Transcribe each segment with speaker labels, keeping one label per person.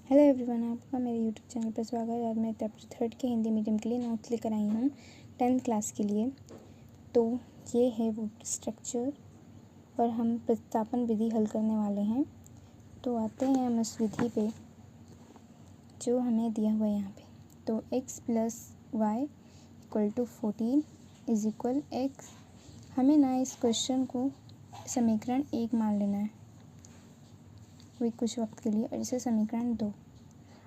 Speaker 1: Hello everyone, आपका मेरे YouTube channel पर स्वागत है। आज मैं चैप्टर 3 के हिंदी मीडियम के लिए नोट्स लेकर आई हूँ 10th क्लास के लिए। तो ये है वो स्ट्रक्चर पर हम प्रतिस्थापन विधि हल करने वाले हैं। तो आते हैं हम उस विधि पे जो हमें दिया हुआ है यहाँ पे। तो x + y = 14 = x। हमें ना इस क्वेश्चन को समीकरण 1 मान लेना है वही कुछ वक्त के लिए, और इसे समीकरण 2।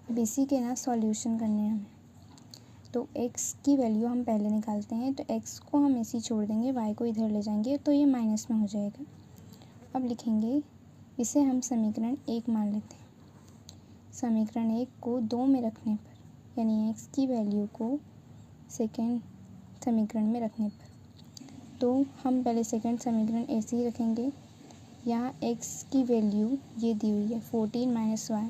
Speaker 1: अब इसी के ना सॉल्यूशन करने हैं हमें। तो x की वैल्यू हम पहले निकालते हैं। तो x को हम ऐसे ही छोड़ देंगे, y को इधर ले जाएंगे तो ये माइनस में हो जाएगा। अब लिखेंगे, इसे हम समीकरण 1 मान लेते हैं। समीकरण 1 को 2 में रखने पर, यानी x की वैल्यू को सेकेंड समीकरण में रखने पर, तो हम पहले सेकेंड समीकरण ऐसे ही रखेंगे। यहाँ x की वैल्यू ये दी हुई है 14 - y,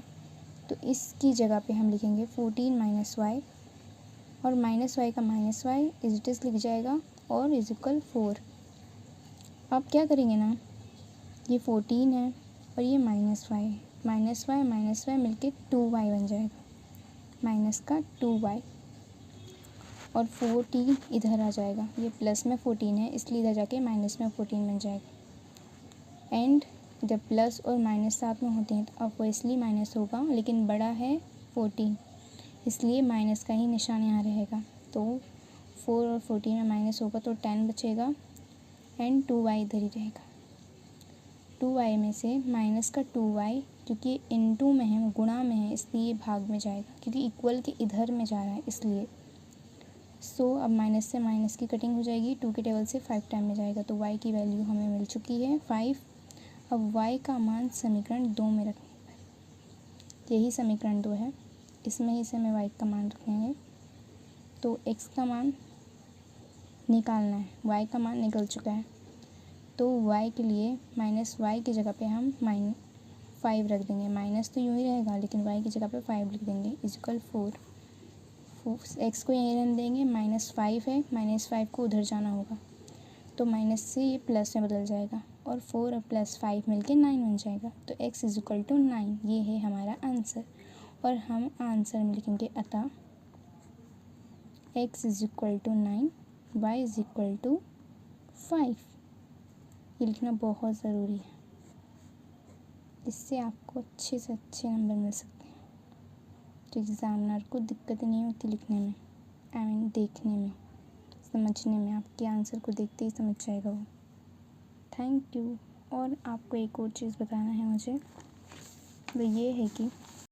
Speaker 1: तो इसकी जगह पे हम लिखेंगे 14 - y, और -y का -y इज इट इज़ लिख जाएगा, और = 4। अब क्या करेंगे ना, ये 14 है और ये -y है, -y मिलके 2y बन जाएगा, माइनस का 2y, और 14 इधर आ जाएगा। ये प्लस में 14 है इसलिए इधर जाके माइनस में 14 बन जाएगा। एंड जब प्लस और माइनस साथ में होते हैं तो ऑब्वियसली माइनस होगा, लेकिन बड़ा है 14 इसलिए माइनस का ही निशान यहाँ रहेगा। तो 4 और 14 में माइनस होगा तो 10 बचेगा, एंड 2y इधर ही रहेगा। 2y में से माइनस का 2y, क्योंकि इनटू में है, गुणा में है, इसलिए भाग में जाएगा, क्योंकि इक्वल के इधर में जा रहा है इसलिए। सो अब माइनस से माइनस की कटिंग हो जाएगी, 2 के टेबल से 5 टाइम में जाएगा। तो y की वैल्यू हमें मिल चुकी है 5। अब y का मान समीकरण 2 में रखने पर, यही समीकरण 2 है, इसमें ही से हमें y का मान रखेंगे। तो x का मान निकालना है, y का मान निकल चुका है, तो y के लिए -y की जगह पे हम -5 रख देंगे। माइनस तो यूँ ही रहेगा, लेकिन y की जगह पे 5 लिख देंगे, = 4। x को यहीं रहने देंगे, -5 है, -5 को उधर जाना होगा, तो माइनस से ये प्लस में बदल जाएगा, और 4 और +5 मिलके 9 बन जाएगा। तो x = 9, ये है हमारा आंसर। और हम आंसर में लिखेंगे, अतः x = 9, y = 5। ये लिखना बहुत ज़रूरी है, इससे आपको अच्छे से अच्छे नंबर मिल सकते हैं, तो एग्ज़ामिनर को दिक्कत नहीं होती लिखने में, देखने में, समझने में। आपके आंसर को देखते ही समझ जाएगा वो। Thank you. और आपको एक और चीज़ बताना है मुझे, वो ये है कि